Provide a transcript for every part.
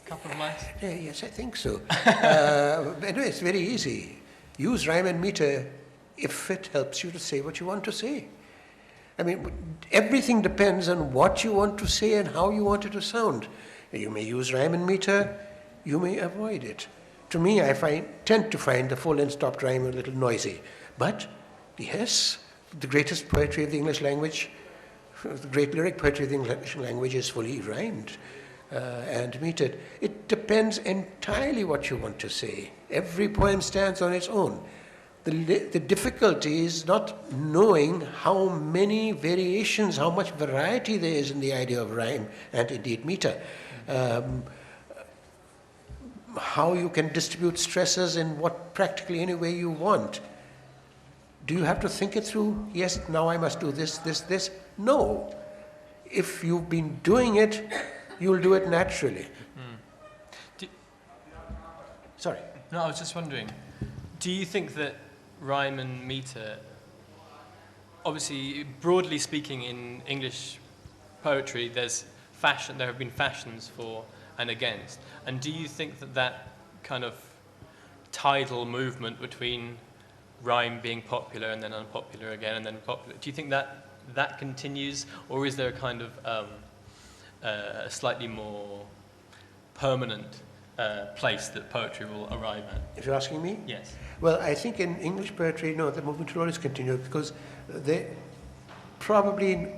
couple of lines? Yes, I think so. Anyway, it's very easy. Use rhyme and meter if it helps you to say what you want to say. I mean, everything depends on what you want to say and how you want it to sound. You may use rhyme and meter, you may avoid it. To me, I tend to find the full and stopped rhyme a little noisy. But, yes, the greatest poetry of the English language, the great lyric poetry of the English language is fully rhymed and metered. It depends entirely what you want to say. Every poem stands on its own. The difficulty is not knowing how many variations, how much variety there is in the idea of rhyme and indeed meter. How you can distribute stresses in what practically any way you want. Do you have to think it through? Yes, now I must do this, this, this. No. If you've been doing it, you'll do it naturally. Sorry. No, I was just wondering, do you think that rhyme and meter, obviously, broadly speaking, in English poetry, there have been fashions for and against. And do you think that that kind of tidal movement between rhyme being popular and then unpopular again and then popular, do you think that that continues, or is there a kind of a slightly more permanent place that poetry will arrive at? If you're asking me? Yes. Well, I think in English poetry, no, the movement will always continue because probably in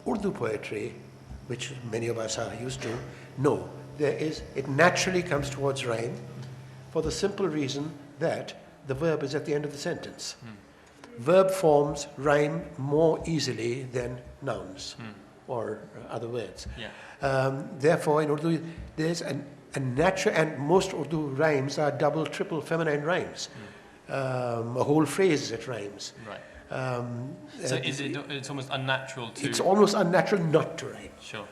Urdu poetry, which many of us are used to, no, it naturally comes towards rhyme for the simple reason that the verb is at the end of the sentence. Verb forms rhyme more easily than nouns or other words. Yeah. Therefore, in Urdu, there's a natural, and most Urdu rhymes are double, triple feminine rhymes. A whole phrase that rhymes. Right. So it's almost unnatural to... It's almost unnatural not to rhyme. Sure.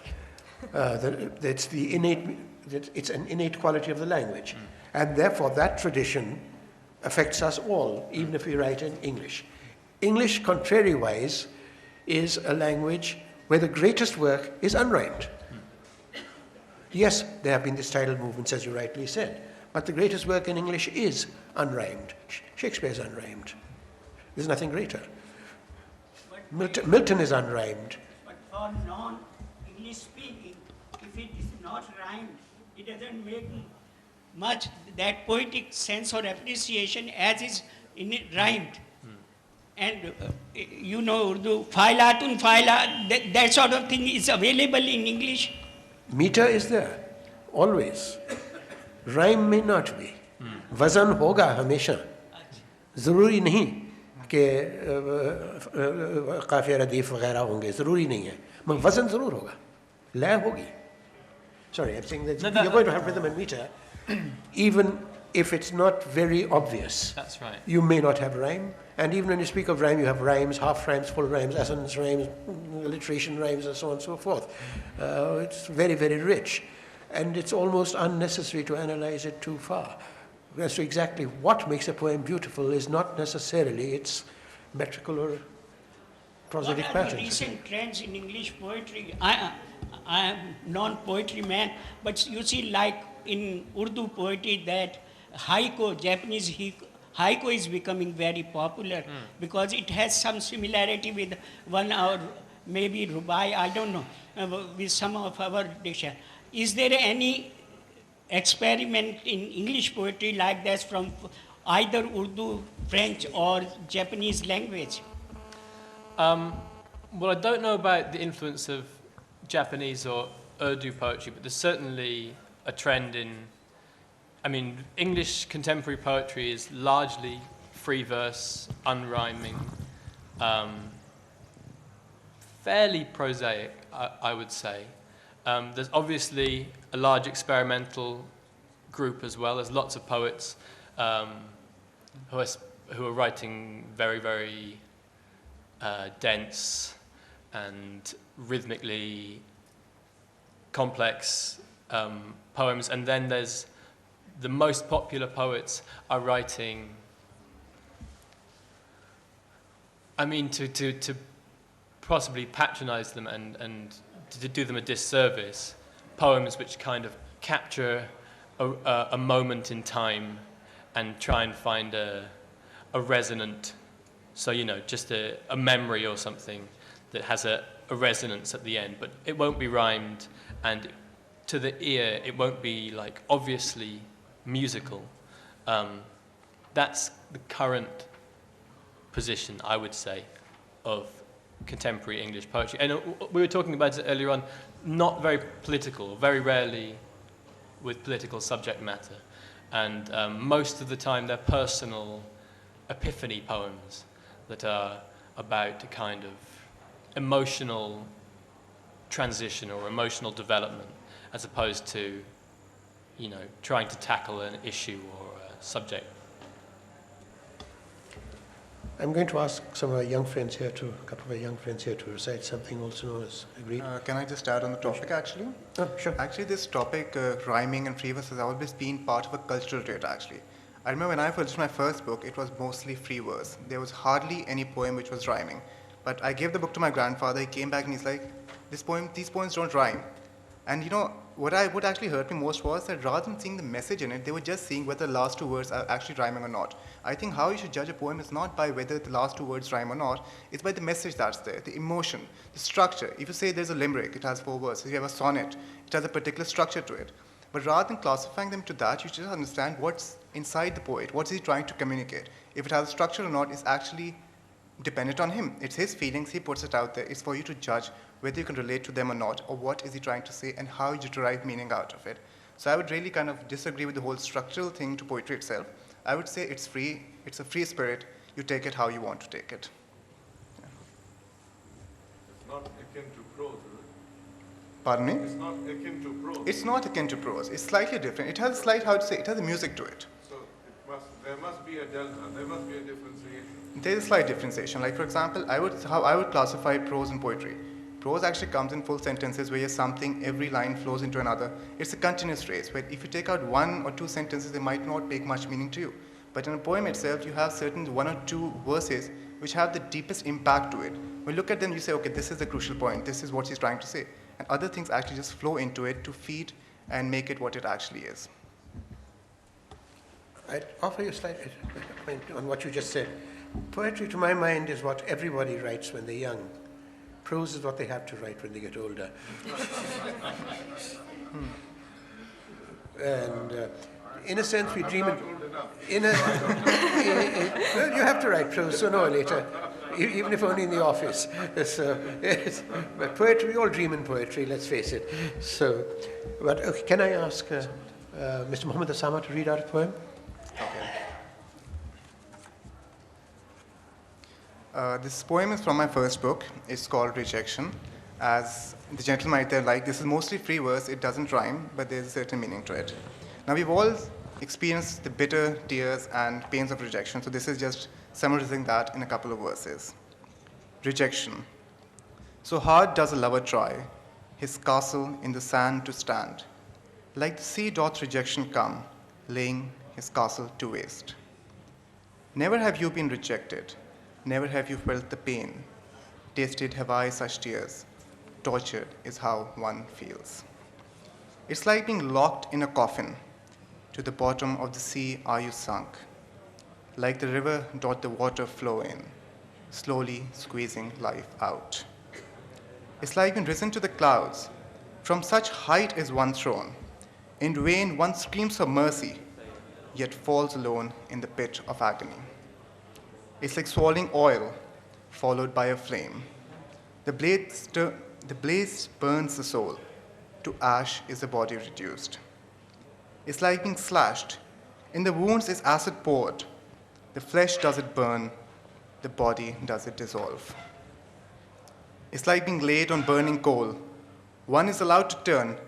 It's an innate quality of the language. And therefore that tradition affects us all, even if we write in English. English, contrariwise, is a language where the greatest work is unrhymed. Yes, there have been these tidal movements, as you rightly said, but the greatest work in English is unrhymed. Shakespeare's unrhymed. There's nothing greater. Milton is unrhymed. But for non-English speaking, if it is not rhymed, it doesn't make much that poetic sense or appreciation as is in it rhymed. And you know Urdu, failatun faila, that sort of thing is available in English. Meter is there, always. Rhyme may not be. Vazan hoga hamesha. Zaruri nahi कि काफिया रदीफ वगैरह होंगे, ज़रूरी नहीं है, मगर वज़न ज़रूर होगा, लय होगी. Sorry, I'm saying that you're going to have rhythm and meter, even if it's not very obvious. That's right. You may not have rhyme, and even when you speak of rhyme, you have rhymes, half rhymes, full rhymes, assonance rhymes, alliteration rhymes, and so on and so forth. It's very, very rich, and it's almost unnecessary to analyze it too far. As to exactly what makes a poem beautiful is not necessarily its metrical or prosodic patterns. What are the recent trends in English poetry? I am non-poetry man, but you see, like in Urdu poetry, that haiku, Japanese haiku is becoming very popular because it has some similarity with one or maybe rubai, I don't know, with some of our dictionary. Is there any experiment in English poetry like this from either Urdu, French or Japanese language? Well, I don't know about the influence of Japanese or Urdu poetry, but there's certainly a trend in, I mean, English contemporary poetry is largely free verse, unrhyming, fairly prosaic, I would say. There's obviously a large experimental group as well. There's lots of poets who are writing very, very dense and rhythmically complex poems. And then there's the most popular poets are writing, I mean, to possibly patronize them and to do them a disservice, poems which kind of capture a moment in time and try and find a resonant, so, you know, just a memory or something that has a resonance at the end, but it won't be rhymed, and to the ear, it won't be like obviously musical. That's the current position, I would say, of contemporary English poetry. And we were talking about it earlier on, not very political, very rarely with political subject matter. And most of the time they're personal epiphany poems that are about a kind of emotional transition or emotional development, as opposed to, you know, trying to tackle an issue or a subject. I'm going to ask some of our young friends here to, a couple of our young friends here to recite something also known as agreed. Can I just add on the topic actually? Oh, sure. Actually, this topic, rhyming and free verse, has always been part of a cultural trait actually. I remember when I published my first book, it was mostly free verse. There was hardly any poem which was rhyming. But I gave the book to my grandfather, he came back and he's like, these poems don't rhyme. And you know, what actually hurt me most was that rather than seeing the message in it, they were just seeing whether the last two words are actually rhyming or not. I think how you should judge a poem is not by whether the last two words rhyme or not, it's by the message that's there, the emotion, the structure. If you say there's a limerick, it has 4 verses. If you have a sonnet, it has a particular structure to it. But rather than classifying them to that, you should just understand what's inside the poet, what's he trying to communicate. If it has a structure or not is actually dependent on him. It's his feelings, he puts it out there. It's for you to judge whether you can relate to them or not, or what is he trying to say and how you derive meaning out of it. So I would really kind of disagree with the whole structural thing to poetry itself. I would say it's free, it's a free spirit, you take it how you want to take it. Yeah. It's not akin to prose, is it? Pardon me? It's not akin to prose. It's not akin to prose, it's slightly different. It has a slight, how to say, it has a music to it. So there must be a delta, there must be a differentiation. There's a slight differentiation. Like for example, how I would classify prose and poetry. Prose actually comes in full sentences where you're something, every line flows into another. It's a continuous phrase, where if you take out 1 or 2 sentences, they might not make much meaning to you. But in a poem itself, you have certain 1 or 2 verses which have the deepest impact to it. When you look at them, you say, okay, this is the crucial point, this is what he's trying to say. And other things actually just flow into it to feed and make it what it actually is. I'd offer you a slight point on what you just said. Poetry, to my mind, is what everybody writes when they're young. Prose is what they have to write when they get older. And in a sense, we dream. Not old enough. Well, you have to write prose sooner or later, even if only in the office. So, but poetry, we all dream in poetry. Let's face it. So, but okay, can I ask Mr. Muhammad Asama to read out a poem? This poem is from my first book. It's called Rejection. As the gentleman right there, like, this is mostly free verse. It doesn't rhyme, but there's a certain meaning to it. Now, we've all experienced the bitter tears and pains of rejection, so this is just summarizing that in a couple of verses. Rejection. So hard does a lover try, his castle in the sand to stand. Like the sea doth rejection come, laying his castle to waste. Never have you been rejected. Never have you felt the pain. Tasted have I such tears. Tortured is how one feels. It's like being locked in a coffin. To the bottom of the sea are you sunk. Like the river doth the water flow in, slowly squeezing life out. It's like being risen to the clouds. From such height is one thrown. In vain one screams for mercy, yet falls alone in the pit of agony. It's like swallowing oil, followed by a flame. The blaze burns the soul. To ash is the body reduced. It's like being slashed. In the wounds is acid poured. The flesh does it burn. The body does it dissolve. It's like being laid on burning coal. One is allowed to turn.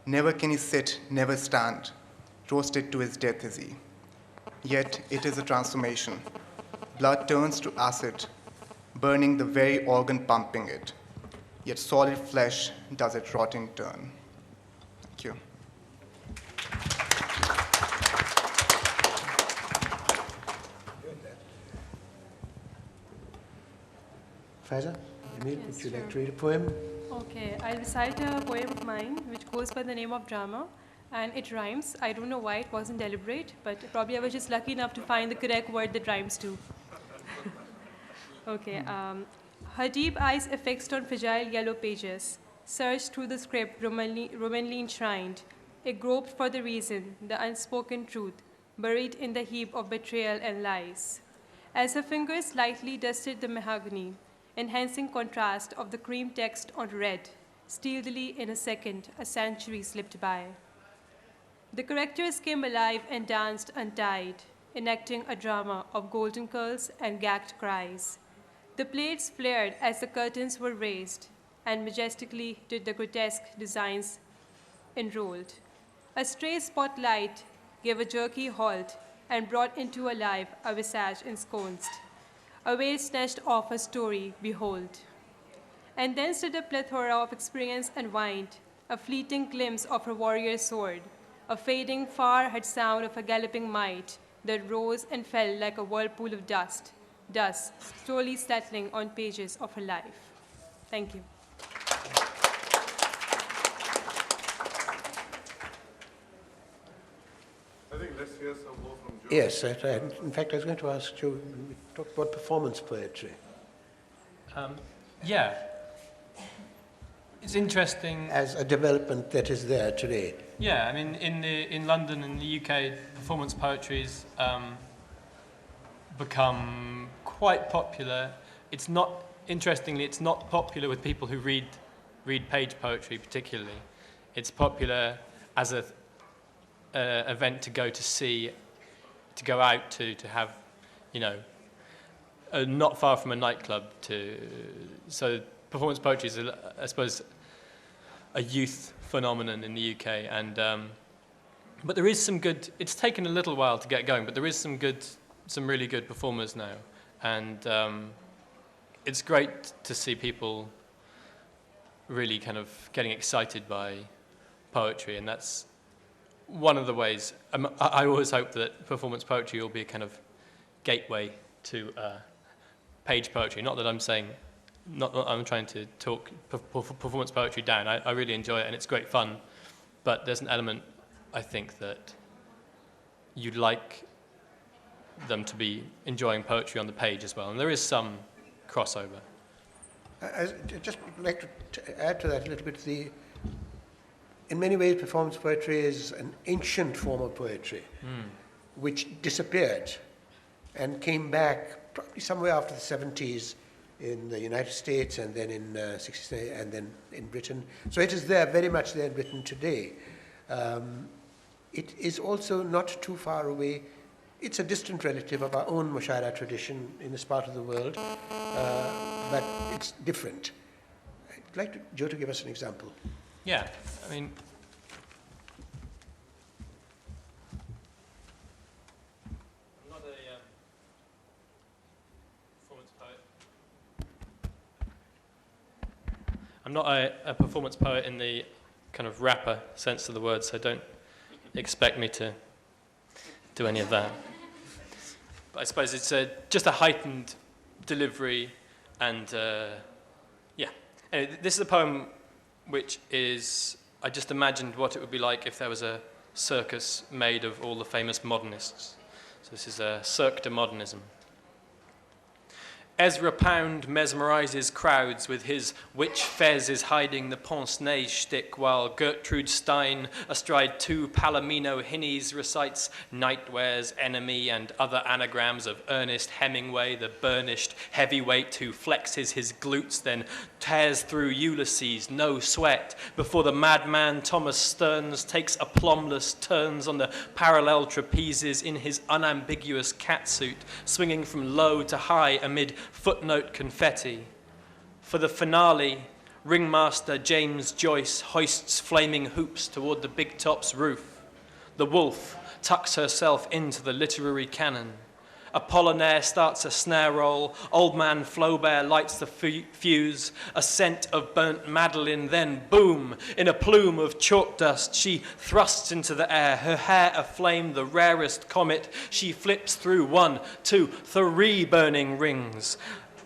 Never can he sit, never stand. Roasted to his death is he. Yet it is a transformation. Blood turns to acid, burning the very organ pumping it. Yet solid flesh does it rotting turn. Thank you. Faiza, Emil, Yes, would you like sure. to read a poem? Okay, I'll recite a poem of mine which goes by the name of Drama. and it rhymes. I don't know why it wasn't deliberate, but probably I was just lucky enough to find the correct word that rhymes too. Okay. Her deep eyes affixed on fragile yellow pages searched through the script romanly enshrined. It groped for the reason, the unspoken truth, buried in the heap of betrayal and lies. As her fingers lightly dusted the mahogany, enhancing contrast of the cream text on red, stealthily in a second, a century slipped by. The characters came alive and danced untied, enacting a drama of golden curls and gagged cries. The plates flared as the curtains were raised, and majestically did the grotesque designs enrolled. A stray spotlight gave a jerky halt and brought into life a visage ensconced. A veil snatched off a story, behold. And then stood a plethora of experience and wind, a fleeting glimpse of her warrior sword, a fading far-heard sound of a galloping might that rose and fell like a whirlpool of dust, slowly settling on pages of her life. Thank you. I think let's hear some more from Joe. Yes, in fact, I was going to ask Joe, we talked about performance poetry Yeah. It's interesting. as a development that is there today. Yeah, I mean, in London and the UK, performance poetry's become quite popular. It's not, interestingly, it's not popular with people who read page poetry particularly. It's popular as a event to go to see, to go out to have, you know, not far from a nightclub. So performance poetry is, I suppose, a youth phenomenon in the UK, and but there is some good. It's taken a little while to get going, but there is some really good performers now, and it's great to see people really kind of getting excited by poetry, and that's one of the ways. I always hope that performance poetry will be a kind of gateway to page poetry. Not that I'm saying, not that I'm trying to talk performance poetry down. I really enjoy it, and it's great fun. But there's an element, I think, that you'd like them to be enjoying poetry on the page as well. And there is some crossover. I'd just like to add to that a little bit. In many ways, performance poetry is an ancient form of poetry, which disappeared and came back probably somewhere after the 70s in the United States, and then in 60s, and then in Britain. So it is there, very much there in Britain today. It is also not too far away. It's a distant relative of our own Mushaira tradition in this part of the world, but it's different. I'd like Joe to give us an example. Yeah, I mean, I'm not a performance poet. I'm not a performance poet in the kind of rapper sense of the word, so don't expect me to do any of that. But I suppose it's just a heightened delivery, and yeah. Anyway, this is a poem which is, I just imagined what it would be like if there was a circus made of all the famous modernists. So this is a Cirque de Modernism. Ezra Pound mesmerizes crowds with his Which Fez is hiding the pince-nez shtick, while Gertrude Stein, astride two Palomino hinnies, recites Nightware's Enemy and other anagrams of Ernest Hemingway, the burnished heavyweight who flexes his glutes, then tears through Ulysses, no sweat, before the madman Thomas Stearns takes aplombless turns on the parallel trapezes in his unambiguous catsuit, swinging from low to high amid footnote confetti. For the finale, ringmaster James Joyce hoists flaming hoops toward the Big Top's roof. The wolf tucks herself into the literary canon. Apollinaire starts a snare roll. Old man Flaubert lights the fuse. A scent of burnt Madeleine, then boom! In a plume of chalk dust, she thrusts into the air, her hair aflame, the rarest comet. She flips through 1, 2, 3 burning rings.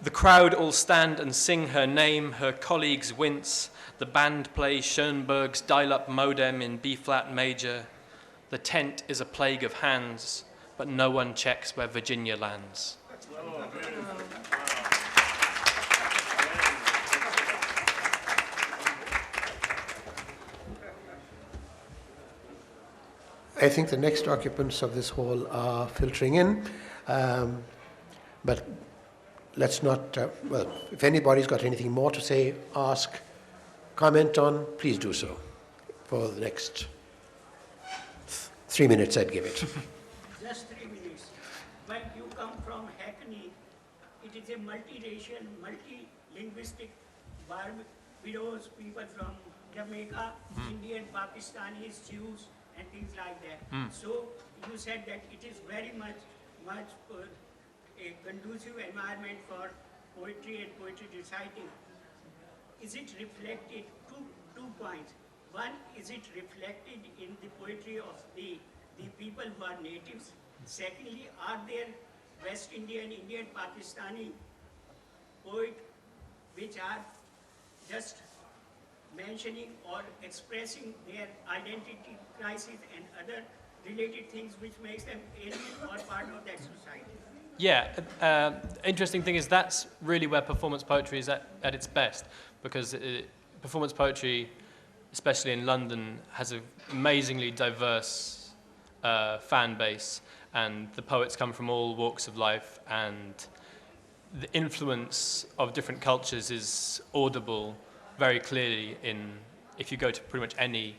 The crowd all stand and sing her name. Her colleagues wince. The band plays Schoenberg's dial-up modem in B-flat major. The tent is a plague of hands, but no one checks where Virginia lands. I think the next occupants of this hall are filtering in, but let's not, well, if anybody's got anything more to say, ask, comment on, please do so for the next 3 minutes, I'd give it. Just 3 minutes. When you come from Hackney, it is a multiracial, multilinguistic Barbados, people from Jamaica, Indian, Pakistanis, Jews, and things like that. So you said that it is very much a conducive environment for poetry and poetry reciting. Is it reflected, two points. One, is it reflected in the poetry of the people who are natives? Secondly, are there West Indian, Indian, Pakistani poets which are just mentioning or expressing their identity crisis and other related things which makes them alien or part of that society? Yeah, interesting thing is that's really where performance poetry is at its best, because performance poetry, especially in London, has an amazingly diverse fan base, and the poets come from all walks of life, and the influence of different cultures is audible very clearly if you go to pretty much any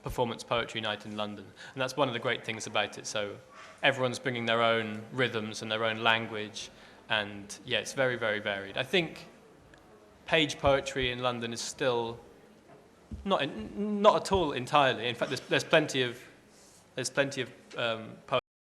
performance poetry night in London. And that's one of the great things about it. So everyone's bringing their own rhythms and their own language, and yeah, it's very, very varied. I think page poetry in London is still not at all entirely. In fact, there's plenty of poets